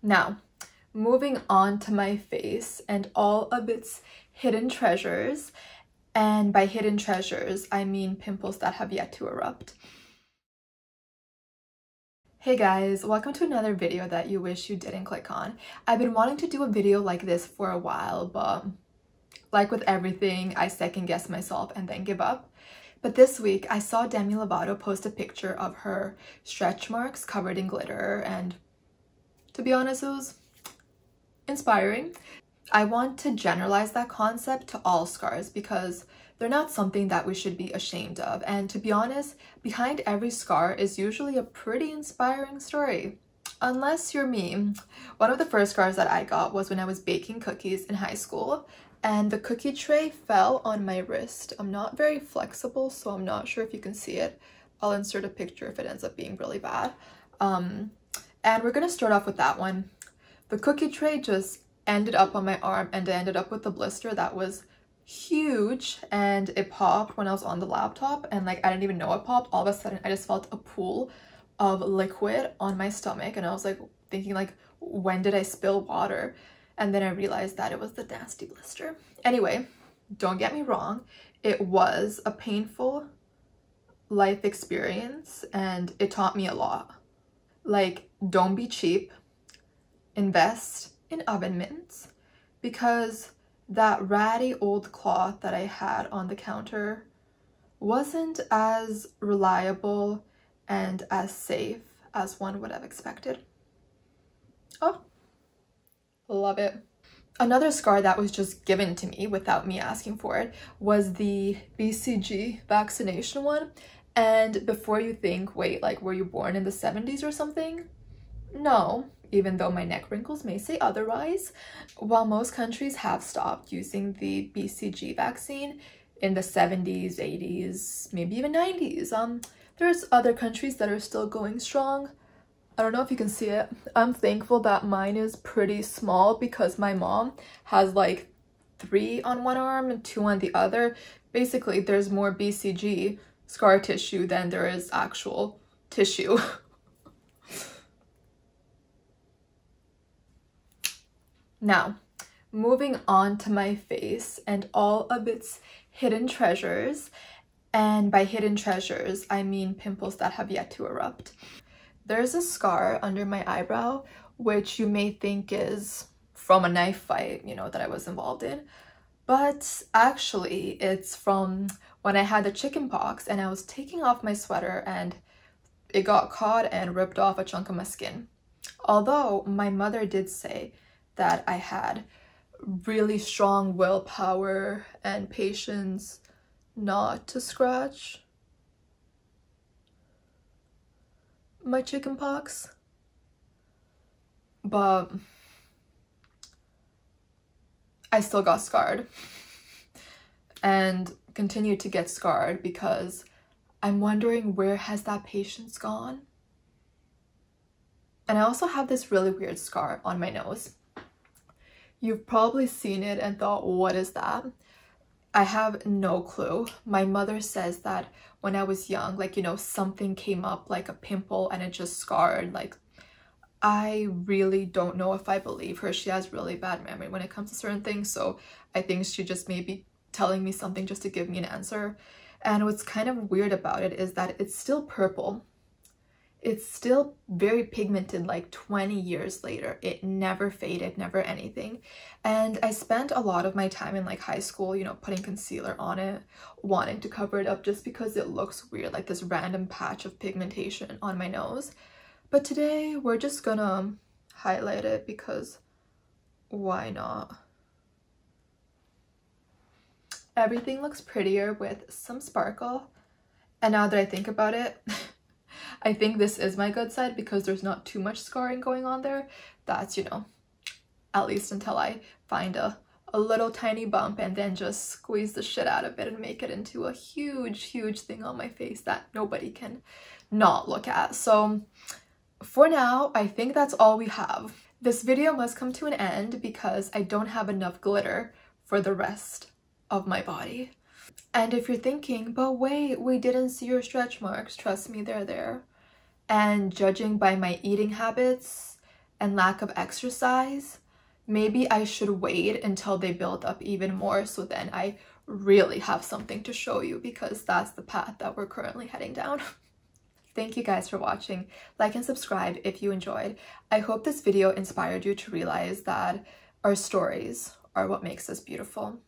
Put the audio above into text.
Now, moving on to my face and all of its hidden treasures. And by hidden treasures, I mean pimples that have yet to erupt. Hey guys, welcome to another video that you wish you didn't click on. I've been wanting to do a video like this for a while, but like with everything, I second guess myself and then give up. But this week, I saw Demi Lovato post a picture of her stretch marks covered in glitter, and to be honest, it was inspiring. I want to generalize that concept to all scars because they're not something that we should be ashamed of. And to be honest, behind every scar is usually a pretty inspiring story. Unless you're me. One of the first scars that I got was when I was baking cookies in high school, and the cookie tray fell on my wrist. I'm not very flexible, so I'm not sure if you can see it. I'll insert a picture if it ends up being really bad. And we're gonna start off with that one. The cookie tray just ended up on my arm, and I ended up with a blister that was huge, and it popped when I was on the laptop, and like I didn't even know it popped. All of a sudden I just felt a pool of liquid on my stomach, and I was like thinking like, when did I spill water? And then I realized that it was the nasty blister. Anyway, don't get me wrong, it was a painful life experience and it taught me a lot. Like, don't be cheap, invest in oven mitts, because that ratty old cloth that I had on the counter wasn't as reliable and as safe as one would have expected. Oh, love it. Another scar that was just given to me without me asking for it was the BCG vaccination one. And before you think, wait, like, were you born in the 70s or something? No, even though my neck wrinkles may say otherwise. While most countries have stopped using the BCG vaccine in the 70s, 80s, maybe even 90s, there's other countries that are still going strong. I don't know if you can see it. I'm thankful that mine is pretty small because my mom has like 3 on one arm and 2 on the other. Basically, there's more BCG scar tissue than there is actual tissue. Now, moving on to my face and all of its hidden treasures. And by hidden treasures, I mean pimples that have yet to erupt. There's a scar under my eyebrow, which you may think is from a knife fight, you know, that I was involved in. But actually, it's from when I had the chicken pox and I was taking off my sweater and it got caught and ripped off a chunk of my skin. Although my mother did say that I had really strong willpower and patience not to scratch my chicken pox, but I still got scarred and continue to get scarred because I'm wondering, where has that patience gone? And I also have this really weird scar on my nose. You've probably seen it and thought, what is that? I have no clue. My mother says that when I was young, like, you know, something came up like a pimple and it just scarred. Like, I really don't know if I believe her. She has really bad memory when it comes to certain things, so I think she just may be telling me something just to give me an answer. And what's kind of weird about it is that it's still purple. It's still very pigmented like 20 years later. It never faded, never anything. And I spent a lot of my time in like high school, you know, putting concealer on it, wanting to cover it up just because it looks weird, like this random patch of pigmentation on my nose. But today we're just gonna highlight it because why not? Everything looks prettier with some sparkle. And now that I think about it, I think this is my good side because there's not too much scarring going on there. That's, you know, at least until I find a little tiny bump and then just squeeze the shit out of it and make it into a huge, huge thing on my face that nobody can not look at. So for now, I think that's all we have. This video must come to an end because I don't have enough glitter for the rest of my body. And if you're thinking, but wait, we didn't see your stretch marks, trust me, they're there. And judging by my eating habits and lack of exercise, maybe I should wait until they build up even more, so then I really have something to show you, because that's the path that we're currently heading down. Thank you guys for watching. Like and subscribe if you enjoyed. I hope this video inspired you to realize that our stories are what makes us beautiful.